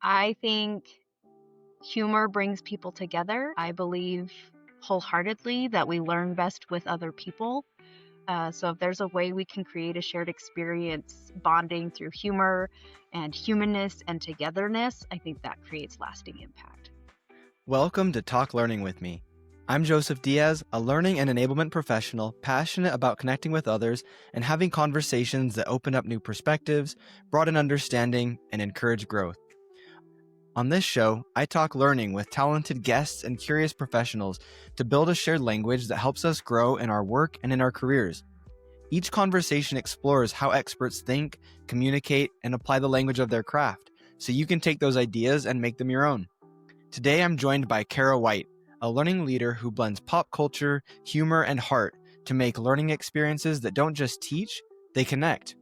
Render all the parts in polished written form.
I think humor brings people together. I believe wholeheartedly that we learn best with other people. So if there's a way we can create a shared experience bonding through humor and humanness and togetherness, I think that creates lasting impact. Welcome to Talk Learning with me. I'm Joseph Diaz, a learning and enablement professional passionate about connecting with others and having conversations that open up new perspectives, broaden understanding, and encourage growth. On this show, I talk learning with talented guests and curious professionals to build a shared language that helps us grow in our work and in our careers. Each conversation explores how experts think, communicate, and apply the language of their craft, so you can take those ideas and make them your own. Today, I'm joined by Kara Wight, a learning leader who blends pop culture, humor, and heart to make learning experiences that don't just teach, they connect.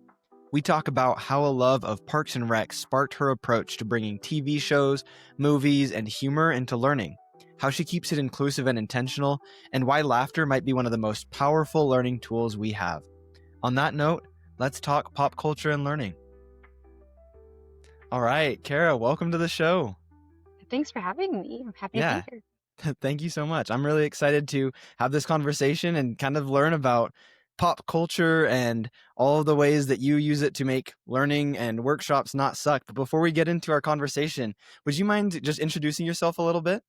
We talk about how a love of Parks and Rec sparked her approach to bringing TV shows, movies, and humor into learning, how she keeps it inclusive and intentional, and why laughter might be one of the most powerful learning tools we have. On that note, let's talk pop culture and learning. All right, Kara, welcome to the show. Thanks for having me. I'm happy to Yeah. be here. Thank you so much. I'm really excited to have this conversation and kind of learn about pop culture and all of the ways that you use it to make learning and workshops not suck. But before we get into our conversation, would you mind just introducing yourself a little bit?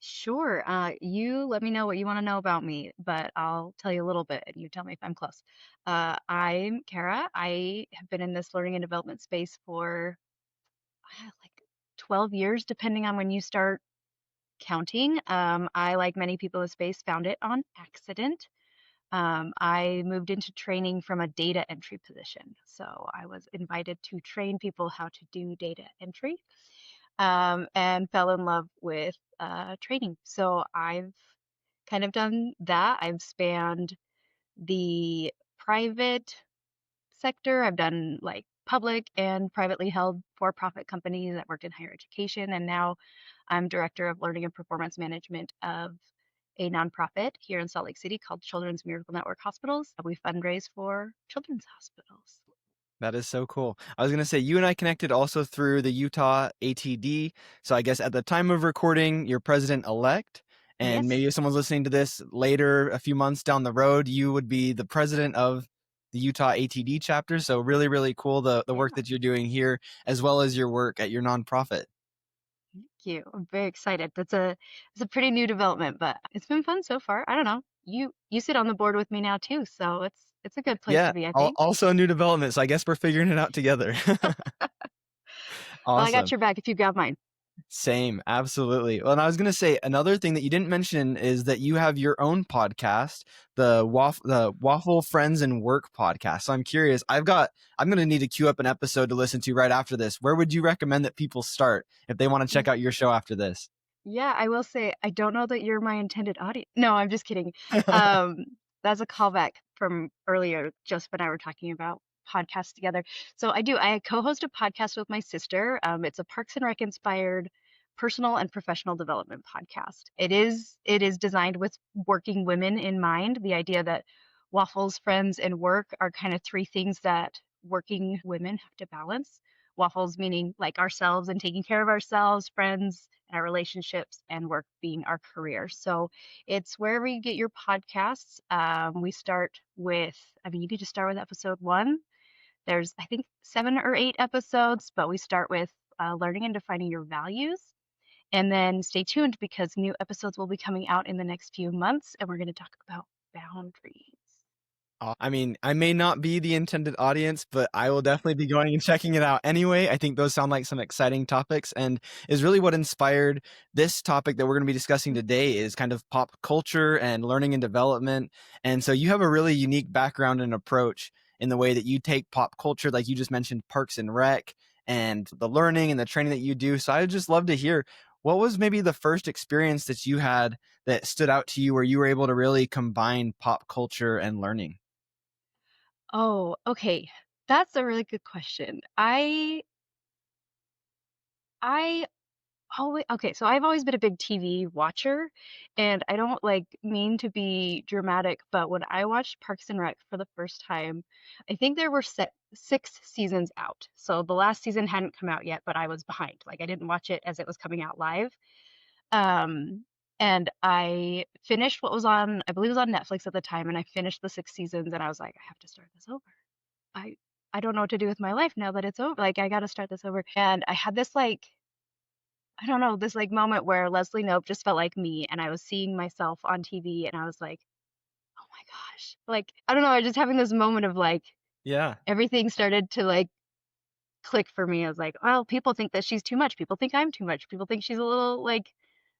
Sure. You let me know what you want to know about me, but I'll tell you a little bit and you tell me if I'm close. I'm Kara. I have been in this learning and development space for like 12 years, depending on when you start counting. I, like many people in the space, found it on accident. I moved into training from a data entry position. So I was invited to train people how to do data entry, and fell in love with training. So I've kind of done that. I've spanned the private sector. I've done like public and privately held for-profit companies that worked in higher education. And now I'm director of learning and performance management of a nonprofit here in Salt Lake City called Children's Miracle Network Hospitals. We fundraise for children's hospitals. That is so cool. I was going to say, you and I connected also through the Utah ATD. So I guess at the time of recording, you're president-elect. And maybe Yes. if someone's listening to this later, a few months down the road, you would be the president of the Utah ATD chapter. So really, really cool, the Yeah. work that you're doing here, as well as your work at your nonprofit. Thank you. I'm very excited. It's a pretty new development, but it's been fun so far. I don't know. You sit on the board with me now too, so it's a good place Yeah, to be, I think. also a new development. So I guess we're figuring it out together. Well, I got Awesome. your back if you got mine. Same, absolutely. Well, and I was going to say another thing that you didn't mention is that you have your own podcast, the Waffle Friends and Work podcast. So I'm curious. I'm going to need to queue up an episode to listen to right after this. Where would you recommend that people start if they want to check out your show after this? Yeah, I will say I don't know that you're my intended audience. No, I'm just kidding. Um, that's a callback from earlier, just when I were talking about podcasts together. So I do. I co-host a podcast with my sister. It's a Parks and Rec inspired personal and professional development podcast. It is designed with working women in mind. The idea that waffles, friends, and work are kind of three things that working women have to balance. Waffles meaning like ourselves and taking care of ourselves, friends and our relationships, and work being our career. So it's wherever you get your podcasts. We start with, I mean, you need to start with episode one. There's, I think, 7 or 8 episodes, but we start with learning and defining your values. And then stay tuned because new episodes will be coming out in the next few months, and we're going to talk about boundaries. I mean, I may not be the intended audience, but I will definitely be going and checking it out anyway. I think those sound like some exciting topics and is really what inspired this topic that we're going to be discussing today is kind of pop culture and learning and development. And so you have a really unique background and approach in the way that you take pop culture, like you just mentioned, Parks and Rec and the learning and the training that you do. So I'd just love to hear what was maybe the first experience that you had that stood out to you where you were able to really combine pop culture and learning? Oh, okay. That's a really good question. I always, okay, so I've always been a big TV watcher, and I don't like mean to be dramatic, but when I watched Parks and Rec for the first time, I think there were six seasons out. So the last season hadn't come out yet, but I was behind. Like I didn't watch it as it was coming out live. Um, and I finished what was on, I believe it was on Netflix at the time, and I finished the six seasons, and I was like, I have to start this over. I I don't know what to do with my life now that it's over. Like I got to start this over. And I had this like I don't know, this like moment where Leslie Knope just felt like me and I was seeing myself on TV and I was like, oh my gosh. Like, I don't know, I was just having this moment of like Yeah. everything started to like click for me. I was like, well, people think that she's too much. People think I'm too much. People think she's a little like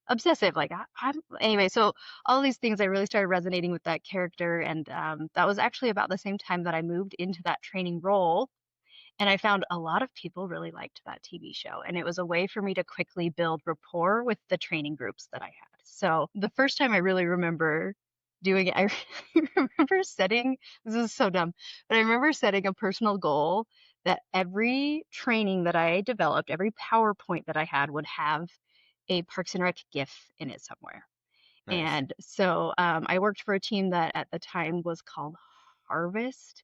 obsessive. Like I'm anyway, so all these things I really started resonating with that character and that was actually about the same time that I moved into that training role. And I found a lot of people really liked that TV show. And it was a way for me to quickly build rapport with the training groups that I had. So the first time I really remember doing it, I remember setting, this is so dumb, but I remember setting a personal goal that every training that I developed, every PowerPoint that I had would have a Parks and Rec GIF in it somewhere. Nice. And so I worked for a team that at the time was called Harvest,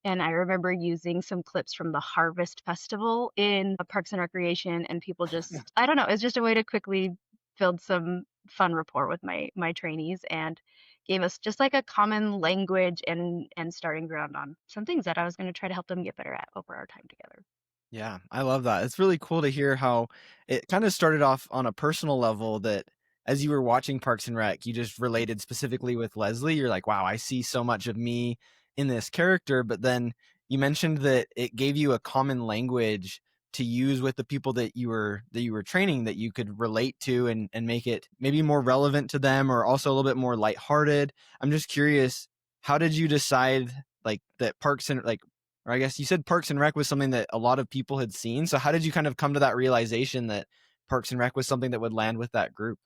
and I remember using some clips from the Harvest Festival in Parks and Recreation, and people just, I don't know, it's just a way to quickly build some fun rapport with my trainees and gave us just like a common language and starting ground on some things that I was going to try to help them get better at over our time together. Yeah, I love that. It's really cool to hear how it kind of started off on a personal level that as you were watching Parks and Rec, you just related specifically with Leslie. You're like, wow, I see so much of me in this character. But then you mentioned that it gave you a common language to use with the people that you were training that you could relate to and make it maybe more relevant to them or also a little bit more lighthearted. I'm just curious, how did you decide like that Parks and like or I guess you said Parks and Rec was something that a lot of people had seen. So how did you kind of come to that realization that Parks and Rec was something that would land with that group?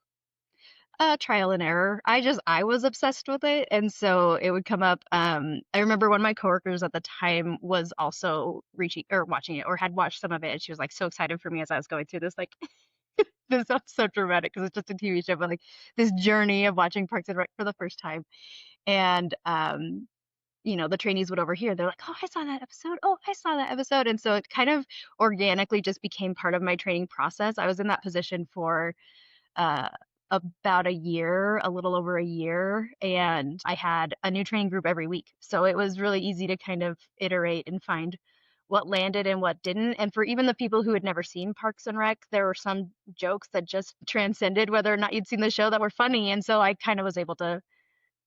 Trial and error. I was obsessed with it, and so it would come up. I remember one of my coworkers at the time was also reaching or watching it or had watched some of it, and she was like so excited for me as I was going through this. Like, this sounds so dramatic because it's just a TV show, but like this journey of watching Parks and Rec for the first time. And the trainees would overhear. They're like, "Oh, I saw that episode. Oh, I saw that episode." And so it kind of organically just became part of my training process. I was in that position for uh, about a year, a little over a year, and I had a new training group every week. So it was really easy to kind of iterate and find what landed and what didn't. And for even the people who had never seen Parks and Rec, there were some jokes that just transcended whether or not you'd seen the show that were funny. And so I kind of was able to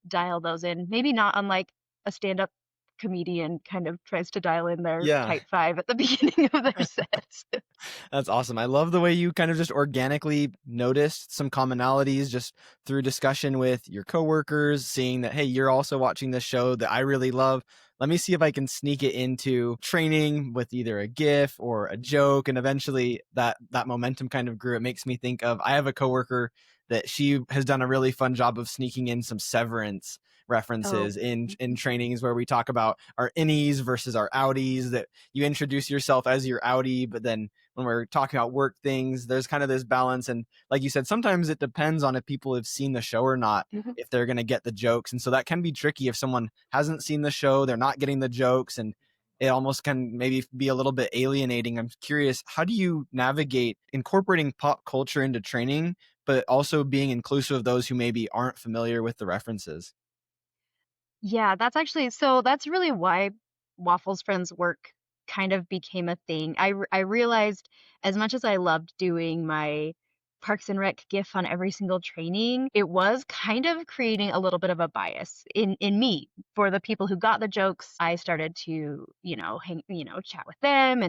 dial those in, maybe not unlike a stand-up comedian kind of tries to dial in their Yeah. type five at the beginning of their sets. That's awesome. I love the way you kind of just organically noticed some commonalities just through discussion with your coworkers, seeing that, hey, you're also watching this show that I really love. Let me see if I can sneak it into training with either a GIF or a joke. And eventually that momentum kind of grew. It makes me think of, I have a coworker that she has done a really fun job of sneaking in some Severance Oh, references in mhm. trainings where we talk about our innies versus our outies, that you introduce yourself as your outie, but then when we're talking about work things, there's kind of this balance. And like you said, sometimes it depends on if people have seen the show or not, Mhm. if they're going to get the jokes. And so that can be tricky if someone hasn't seen the show, they're not getting the jokes, and it almost can maybe be a little bit alienating. I'm curious, how do you navigate incorporating pop culture into training, but also being inclusive of those who maybe aren't familiar with the references? Yeah, that's actually so that's really why Waffles Friends work kind of became a thing. I realized as much as I loved doing my Parks and Rec GIF on every single training, it was kind of creating a little bit of a bias in me. For the people who got the jokes, I started to, chat with them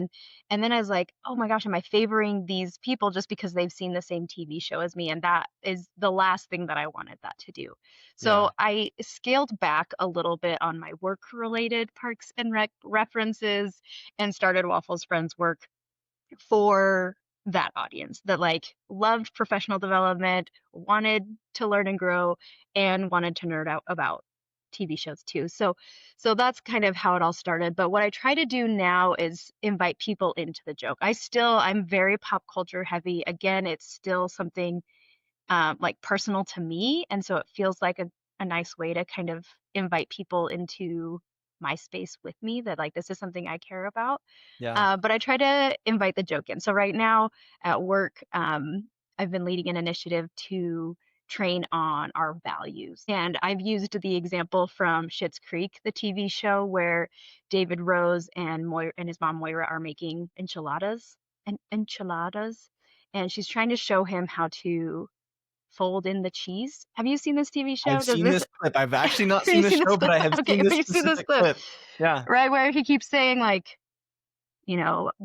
and then I was like, "Oh my gosh, am I favoring these people just because they've seen the same TV show as me?" And that is the last thing that I wanted that to do. Yeah. So I scaled back a little bit on my work related Parks and Rec references and started Waffles Friends work for that audience that like loved professional development, wanted to learn and grow, and wanted to nerd out about TV shows too. So that's kind of how it all started. But what I try to do now is invite people into the joke. I'm very pop culture heavy. Again, it's still something like personal to me. And so it feels like a nice way to kind of invite people into my space with me that like this is something I care about. Yeah. But I try to invite the joke in. So right now at work, I've been leading an initiative to train on our values. And I've used the example from Schitt's Creek, the TV show where David Rose and Moira and his mom Moira are making enchiladas, and she's trying to show him how to fold in the cheese. Have you seen this TV show? I've Does seen this this clip. I've actually not have seen you the seen this show, but clip? I have Okay, seen but this you've seen this specific clip, clip. Yeah. right? Where he keeps saying like,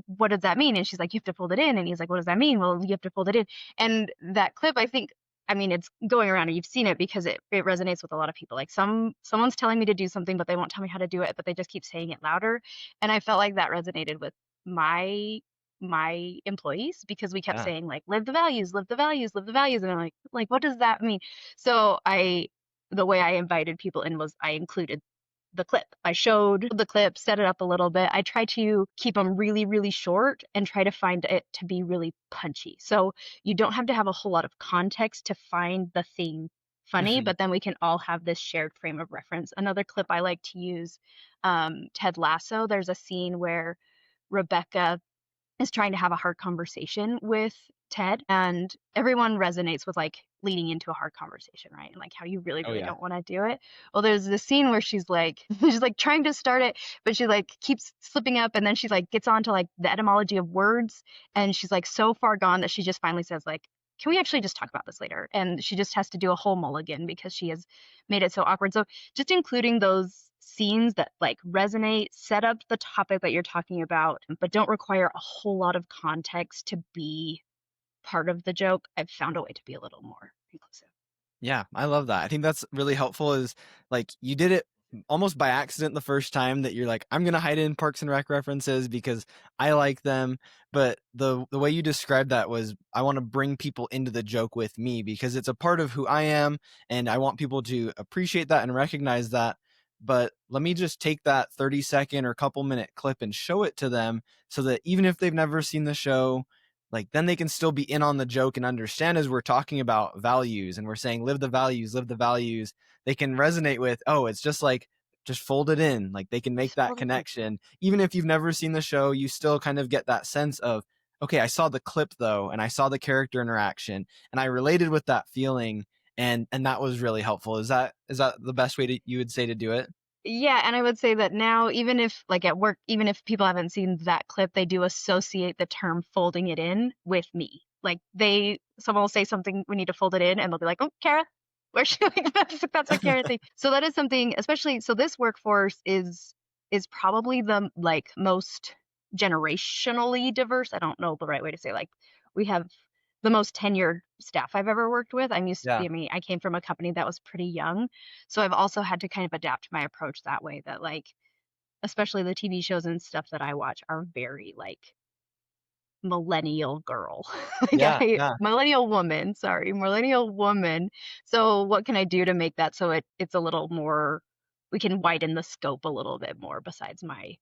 what does that mean? And she's like, you have to fold it in. And he's like, what does that mean? Well, you have to fold it in. And that clip, I mean, it's going around and you've seen it because it resonates with a lot of people. Like someone's telling me to do something, but they won't tell me how to do it, but they just keep saying it louder. And I felt like that resonated with my my employees because we kept Yeah. saying like live the values, live the values, live the values. And I'm like, what does that mean? So the way I invited people in was I included the clip. I showed the clip, set it up a little bit. I try to keep them really, really short and try to find it to be really punchy. So you don't have to have a whole lot of context to find the thing funny, Mhm. but then we can all have this shared frame of reference. Another clip I like to use, Ted Lasso. There's a scene where Rebecca is trying to have a hard conversation with Ted, and everyone resonates with like leading into a hard conversation, right? And like how you really, Oh really yeah. don't want to do it. Well, there's this scene where she's like, she's like trying to start it, but she like keeps slipping up, and then she like gets on to like the etymology of words, and she's like so far gone that she just finally says like, can we actually just talk about this later? And she just has to do a whole mulligan because she has made it so awkward. So just including those scenes that like resonate, set up the topic that you're talking about, but don't require a whole lot of context to be part of the joke, I've found a way to be a little more inclusive. Yeah, I love that. I think that's really helpful is like you did it almost by accident the first time that you're like, I'm gonna hide in Parks and Rec references because I like them. But the way you described that was I want to bring people into the joke with me because it's a part of who I am and I want people to appreciate that and recognize that. But let me just take that 30-second or couple minute clip and show it to them so that even if they've never seen the show, like then they can still be in on the joke and understand as we're talking about values and we're saying live the values, live the values. They can resonate with, oh, it's just like just fold it in. Like they can make Just that fold it in. connection. Even if you've never seen the show, you still kind of get that sense of, okay, I saw the clip though, and I saw the character interaction and I related with that feeling, and that was really helpful. Is that the best way to you would say to do it? Yeah, and I would say that now, even if like at work, even if people haven't seen that clip, they do associate the term folding it in with me. Like someone will say something, we need to fold it in, and they'll be like, "Oh, Kara, where's she?" Like that's a Kara thing. So that is something, especially so this workforce is probably the like most generationally diverse. I don't know the right way to say like we have the most tenured staff I've ever worked with. Yeah. I mean, I came from a company that was pretty young. So I've also had to kind of adapt my approach that way that like especially the TV shows and stuff that I watch are very like millennial girl. Like Yeah. Yeah. millennial woman, sorry, millennial woman. So what can I do to make that so it's a little more we can widen the scope a little bit more besides my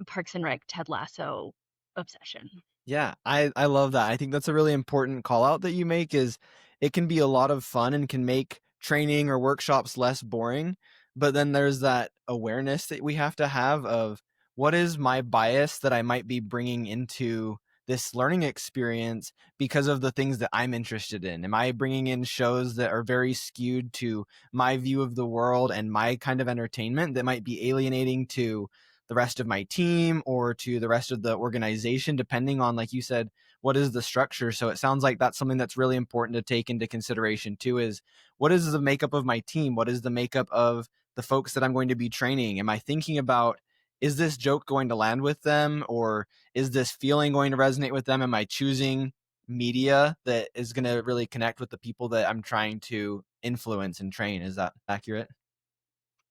Parks and Rec Ted Lasso obsession. Yeah, I love that. I think that's a really important call out that you make is it can be a lot of fun and can make training or workshops less boring, but then there's that awareness that we have to have of what is my bias that I might be bringing into this learning experience because of the things that I'm interested in. Am I bringing in shows that are very skewed to my view of the world and my kind of entertainment that might be alienating to the rest of my team or to the rest of the organization, depending on, like you said, what is the structure? So it sounds like that's something that's really important to take into consideration too is what is the makeup of my team? What is the makeup of the folks that I'm going to be training? Am I thinking about, is this joke going to land with them or is this feeling going to resonate with them? Am I choosing media that is going to really connect with the people that I'm trying to influence and train? Is that accurate?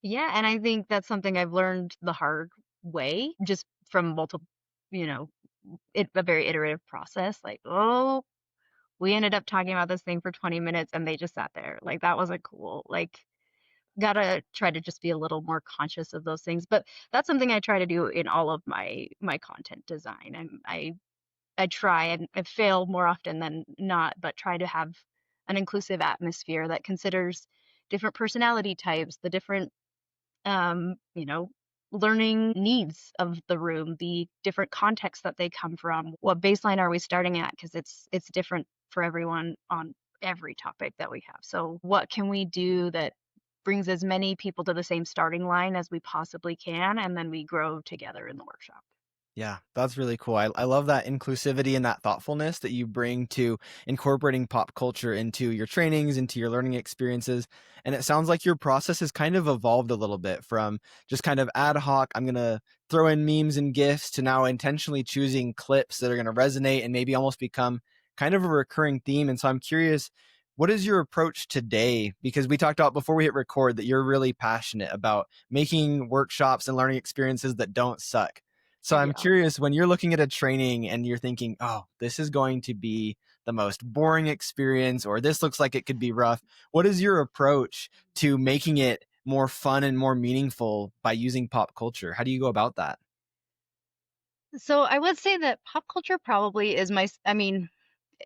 Yeah, and I think that's something I've learned the hard way, just from multiple, you know, a very iterative process. Like, oh, we ended up talking about this thing for 20 minutes and they just sat there. Like, that wasn't cool. Like, gotta try to just be a little more conscious of those things. But that's something I try to do in all of my content design. I try and I fail more often than not, but try to have an inclusive atmosphere that considers different personality types, the different you know, learning needs of the room, the different contexts that they come from. What baseline are we starting at? Because it's different for everyone on every topic that we have. So what can we do that brings as many people to the same starting line as we possibly can, and then we grow together in the workshop. Yeah, that's really cool. I love that inclusivity and that thoughtfulness that you bring to incorporating pop culture into your trainings, into your learning experiences. And it sounds like your process has kind of evolved a little bit from just kind of ad hoc, I'm going to throw in memes and GIFs, to now intentionally choosing clips that are going to resonate and maybe almost become kind of a recurring theme. And so I'm curious, what is your approach today? Because we talked about before we hit record that you're really passionate about making workshops and learning experiences that don't suck. So I'm Yeah. curious, when you're looking at a training and you're thinking, oh, this is going to be the most boring experience, or this looks like it could be rough, what is your approach to making it more fun and more meaningful by using pop culture? How do you go about that? So I would say that pop culture probably is I mean,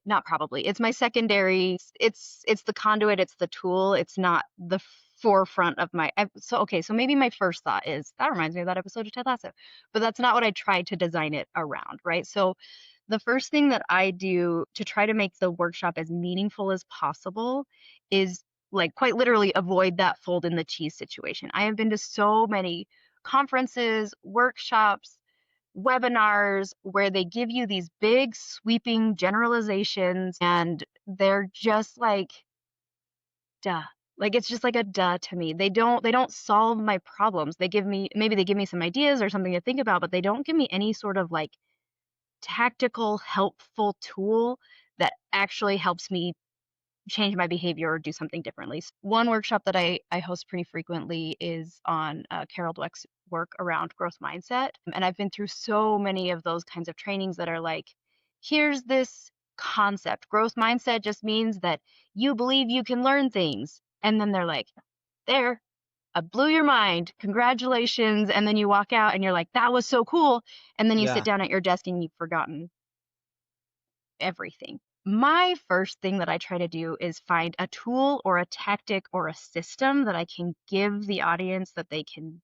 not probably. It's my secondary. It's the conduit, it's the tool. It's not the forefront of so okay, so maybe my first thought is that reminds me of that episode of Ted Lasso. But that's not what I tried to design it around, right? So the first thing that I do to try to make the workshop as meaningful as possible is like quite literally avoid that fold in the cheese situation. I have been to so many conferences, workshops, webinars where they give you these big sweeping generalizations and they're just like duh. Like it's just like a duh to me. They don't solve my problems. They give me some ideas or something to think about, but they don't give me any sort of like tactical helpful tool that actually helps me change my behavior or do something differently. One workshop that I host pretty frequently is on Carol Dweck's work around growth mindset. And I've been through so many of those kinds of trainings that are like, here's this concept. Growth mindset just means that you believe you can learn things. And then they're like, there, I blew your mind. Congratulations. And then you walk out and you're like, that was so cool. And then you sit Yeah. down at your desk and you've forgotten everything. My first thing that I try to do is find a tool or a tactic or a system that I can give the audience that they can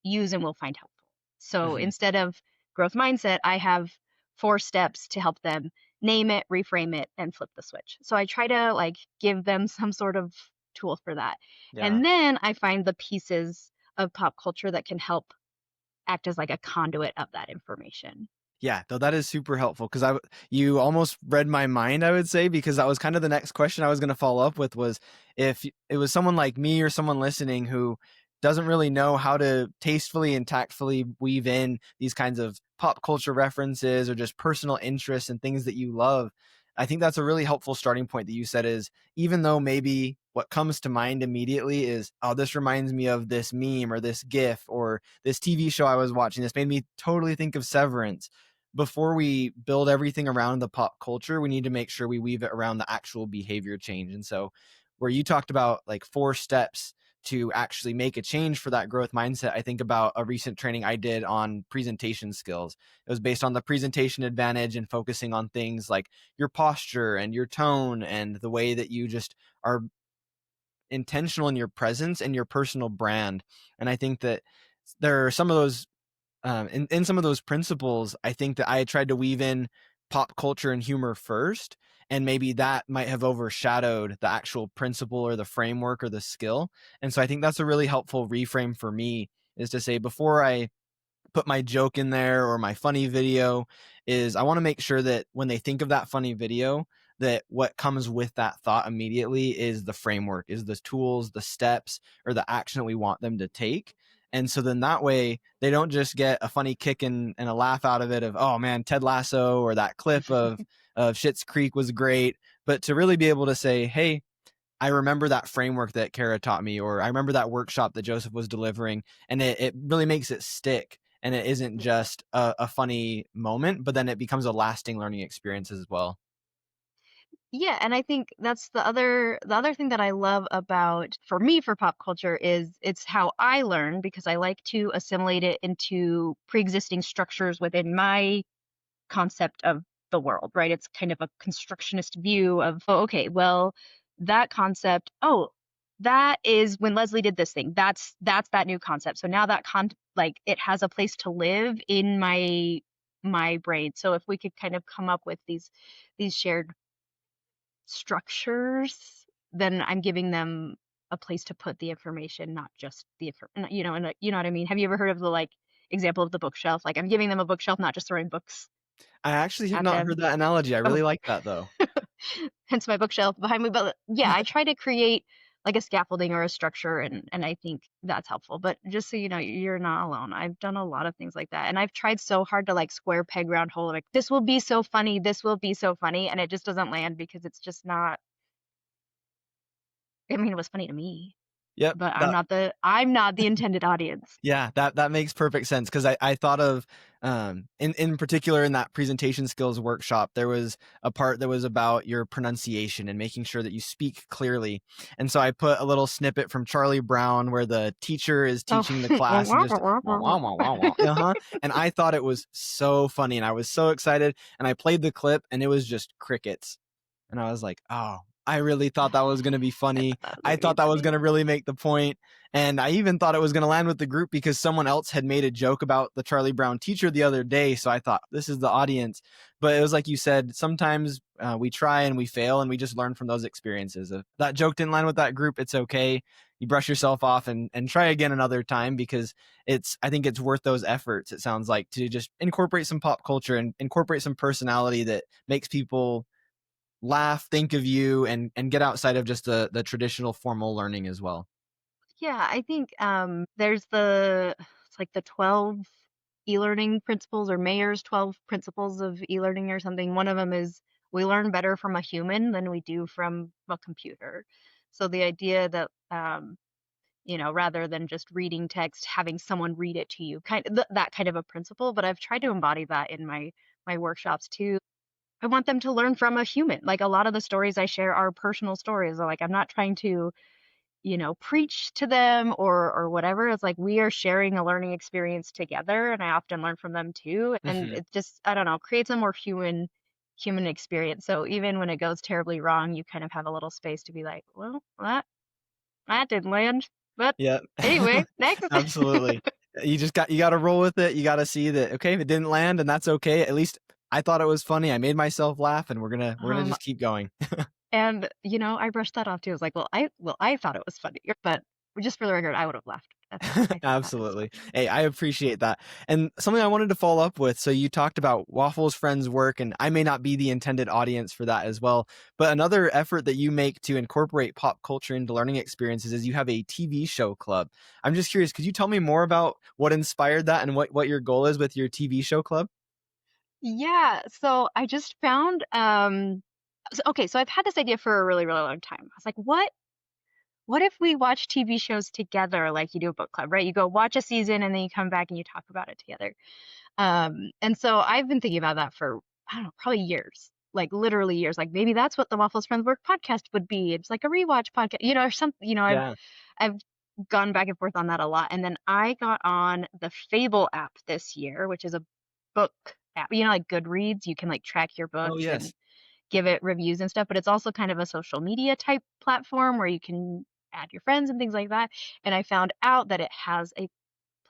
use and will find helpful. So Mhm. instead of growth mindset, I have 4 steps to help them name it, reframe it, and flip the switch. So I try to like give them some sort of tool for that. Yeah. And then I find the pieces of pop culture that can help act as like a conduit of that information. Yeah, though that is super helpful because you almost read my mind, I would say, because that was kind of the next question I was going to follow up with was if it was someone like me or someone listening who doesn't really know how to tastefully and tactfully weave in these kinds of pop culture references or just personal interests and things that you love. I think that's a really helpful starting point that you said is even though maybe what comes to mind immediately is, oh, this reminds me of this meme or this GIF or this TV show I was watching. This made me totally think of Severance. Before we build everything around the pop culture, we need to make sure we weave it around the actual behavior change. And so, where you talked about like 4 steps to actually make a change for that growth mindset, I think about a recent training I did on presentation skills. It was based on the presentation advantage and focusing on things like your posture and your tone and the way that you just are intentional in your presence and your personal brand. And I think that there are some of those in some of those principles, I think that I tried to weave in pop culture and humor first, and maybe that might have overshadowed the actual principle or the framework or the skill. And so I think that's a really helpful reframe for me is to say before I put my joke in there or my funny video is I want to make sure that when they think of that funny video, that what comes with that thought immediately is the framework, is the tools, the steps, or the action that we want them to take. And so then that way they don't just get a funny kick and a laugh out of it of, oh man, Ted Lasso or that clip of Schitt's Creek was great, but to really be able to say, hey, I remember that framework that Kara taught me, or I remember that workshop that Joseph was delivering, and it really makes it stick. And it isn't Yeah. just a funny moment, but then it becomes a lasting learning experience as well. Yeah, and I think that's the other thing that I love about for me for pop culture is it's how I learn because I like to assimilate it into pre-existing structures within my concept of the world, right? It's kind of a constructionist view of, oh, okay, well, that concept, oh, that is when Leslie did this thing. That's that new concept. So now that like it has a place to live in my brain. So if we could kind of come up with these shared structures, then I'm giving them a place to put the information, not just the and you know what I mean? Have you ever heard of the like example of the bookshelf? Like I'm giving them a bookshelf, not just throwing books I actually have at not heard them. that analogy. I Oh, really like that though. hence my bookshelf behind me. But yeah, I try to create like a scaffolding or a structure, and I think that's helpful. But just so you know, you're not alone. I've done a lot of things like that, and I've tried so hard to like square peg round hole. Like this will be so funny, this will be so funny, and it just doesn't land because it's just not. I mean, it was funny to me, Yep, but I'm that not the intended audience. yeah, that makes perfect sense because I thought of in particular in that presentation skills workshop, there was a part that was about your pronunciation and making sure that you speak clearly. And so I put a little snippet from Charlie Brown where the teacher is Oh, teaching the class and just wah, wah, wah, wah, wah, uh-huh. And I thought it was so funny and I was so excited and I played the clip and it was just crickets. And I was like, oh, I really thought that was going to be I funny. thought that was I gonna be thought that was funny. going to really make the point. And I even thought it was going to land with the group because someone else had made a joke about the Charlie Brown teacher the other day. So I thought, this is the audience. But it was like you said, sometimes we try and we fail and we just learn from those experiences. If that joke didn't land with that group, it's okay. You brush yourself off and try again another time because I think it's worth those efforts. It sounds like to just incorporate some pop culture and incorporate some personality that makes people laugh, think of you, and get outside of just the traditional formal learning as well. Yeah, I think there's it's like the 12 e-learning principles or Mayor's 12 principles of e-learning or something. One of them is we learn better from a human than we do from a computer. So the idea that rather than just reading text, having someone read it to you, that kind of a principle. But I've tried to embody that in my workshops too. I want them to learn from a human. Like a lot of the stories I share are personal stories. Like I'm not trying to preach to them or whatever. It's like we are sharing a learning experience together, and I often learn from them too. And Mhm. it just, I don't know, creates a more human experience. So even when it goes terribly wrong, you kind of have a little space to be like, well, that didn't land. But Yeah. anyway, next. Absolutely. You got to roll with it. You got to see that okay, if it didn't land and that's okay. At least I thought it was funny. I made myself laugh and we're going to um, just keep going. and I brushed that off too. I was like, well, I thought it was funny, but just for the record, I would have laughed at that. I thought that was Absolutely. funny. Hey, I appreciate that. And something I wanted to follow up with. So you talked about Waffles Friends work, and I may not be the intended audience for that as well. But another effort that you make to incorporate pop culture into learning experiences is you have a TV show club. I'm just curious, could you tell me more about what inspired that and what your goal is with your TV show club? Yeah, so I just found okay, so I've had this idea for a really, really long time. I was like, what if we watch TV shows together like you do a book club, right? You go watch a season and then you come back and you talk about it together. And so I've been thinking about that for, I don't know, probably years, like literally years. Like maybe that's what the Waffles Friends Work podcast would be. It's like a rewatch podcast, or something, Yeah. I've gone back and forth on that a lot. And then I got on the Fable app this year, which is a book app, like Goodreads. You can like track your Oh, books and yes. give it reviews and stuff, but it's also kind of a social media type platform where you can add your friends and things like that. And I found out that it has a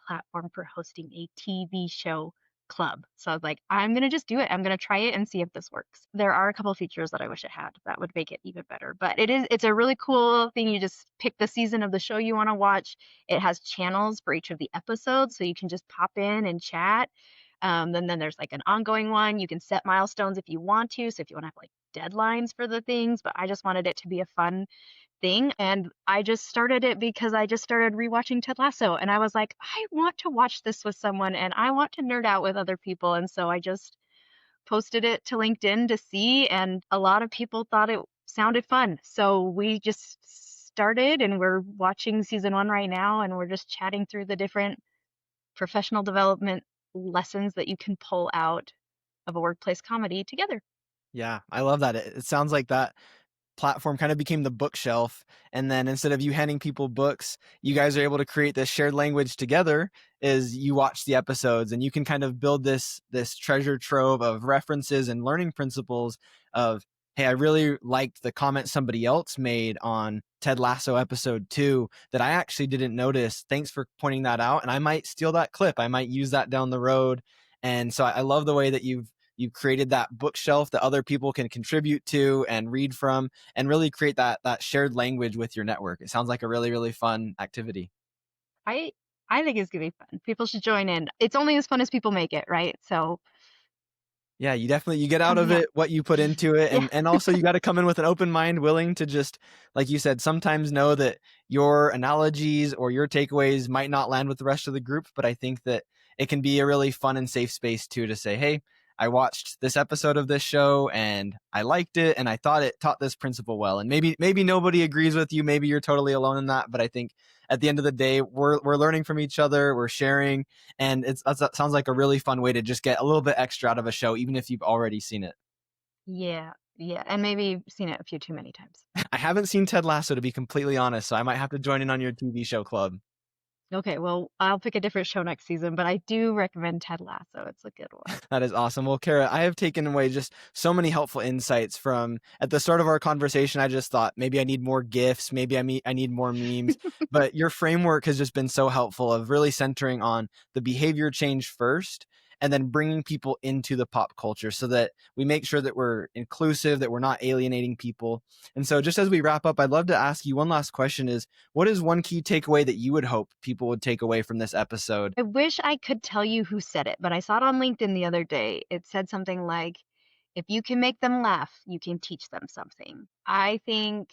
platform for hosting a TV show club. So I was like, I'm going to just do it. I'm going to try it and see if this works. There are a couple features that I wish it had that would make it even better, but it's a really cool thing. You just pick the season of the show you want to watch. It has channels for each of the episodes, so you can just pop in and chat. Then there's like an ongoing one. You can set milestones if you want to. So if you want to have like deadlines for the things, but I just wanted it to be a fun thing. And I just started it because I just started rewatching Ted Lasso. And I was like, I want to watch this with someone and I want to nerd out with other people. And so I just posted it to LinkedIn to see. And a lot of people thought it sounded fun. So we just started and we're watching season one right now. And we're just chatting through the different professional development lessons that you can pull out of a workplace comedy together. Yeah, I love that. It sounds like that platform kind of became the bookshelf, and then instead of you handing people books, you guys are able to create this shared language together as you watch the episodes, and you can kind of build this treasure trove of references and learning principles of, hey, I really liked the comment somebody else made on Ted Lasso episode 2 that I actually didn't notice. Thanks for pointing that out, and I might steal that clip. I might use that down the road. And so I love the way that you've created that bookshelf that other people can contribute to and read from, and really create that shared language with your network. It sounds like a really, really fun activity. I I think it's gonna be fun. People should join in. It's only as fun as people make it, right? So Yeah, you get out count of me out. it what you put into it, Yeah. and also you got to come in with an open mind, willing to just, like you said, sometimes know that your analogies or your takeaways might not land with the rest of the group, but I think that it can be a really fun and safe space too to say, hey, I watched this episode of this show and I liked it and I thought it taught this principle well. And maybe nobody agrees with you, maybe you're totally alone in that, but I think at the end of the day, we're learning from each other, we're sharing, and that sounds like a really fun way to just get a little bit extra out of a show, even if you've already seen it. Yeah. Yeah. And maybe seen it a few too many times. I haven't seen Ted Lasso, to be completely honest, so I might have to join in on your TV show club. Okay, well, I'll pick a different show next season, but I do recommend Ted Lasso. It's a good one. That is awesome. Well, Kara, I have taken away just so many helpful insights from at the start of our conversation. I just thought maybe I need more GIFs, maybe I need more memes, but your framework has just been so helpful of really centering on the behavior change first and then bringing people into the pop culture so that we make sure that we're inclusive, that we're not alienating people. And so just as we wrap up, I'd love to ask you one last question is, what is one key takeaway that you would hope people would take away from this episode? I wish I could tell you who said it, but I saw it on LinkedIn the other day. It said something like, if you can make them laugh, you can teach them something. I think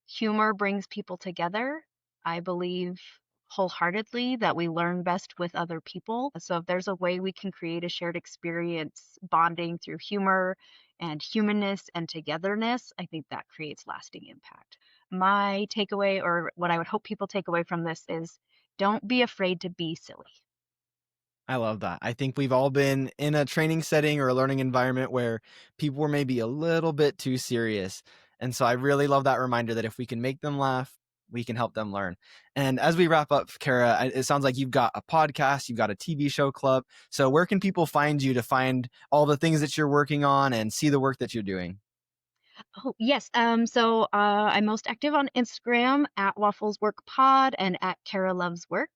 humor brings people together. I believe wholeheartedly that we learn best with other people. So if there's a way we can create a shared experience bonding through humor and humanness and togetherness, I think that creates lasting impact. My takeaway, or what I would hope people take away from this, is don't be afraid to be silly. I love that. I think we've all been in a training setting or a learning environment where people were maybe a little bit too serious. And so I really love that reminder that if we can make them laugh, we can help them learn. And as we wrap up, Kara, it sounds like you've got a podcast, you've got a TV show club. So where can people find you to find all the things that you're working on and see the work that you're doing? Oh, yes. I'm most active on Instagram at Waffles Work Pod and at Kara Loves Work.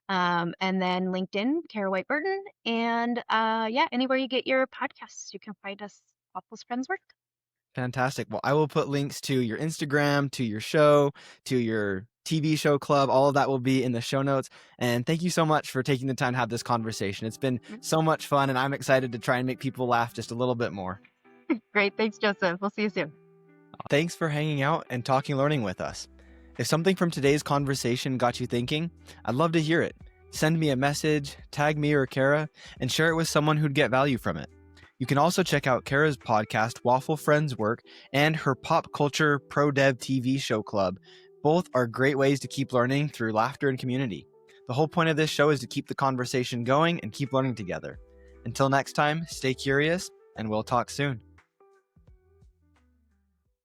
And then LinkedIn, Kara Wight Burton. And yeah, anywhere you get your podcasts, you can find us, Waffles Friends Work. Fantastic. Well, I will put links to your Instagram, to your show, to your TV show club. All of that will be in the show notes. And thank you so much for taking the time to have this conversation. It's been so much fun, and I'm excited to try and make people laugh just a little bit more. Great. Thanks, Joseph. We'll see you soon. Thanks for hanging out and talking learning with us. If something from today's conversation got you thinking, I'd love to hear it. Send me a message, tag me or Kara, and share it with someone who'd get value from it. You can also check out Kara's podcast, Waffle Friends Work, and her Pop Culture Pro Dev TV show club. Both are great ways to keep learning through laughter and community. The whole point of this show is to keep the conversation going and keep learning together. Until next time, stay curious, and we'll talk soon.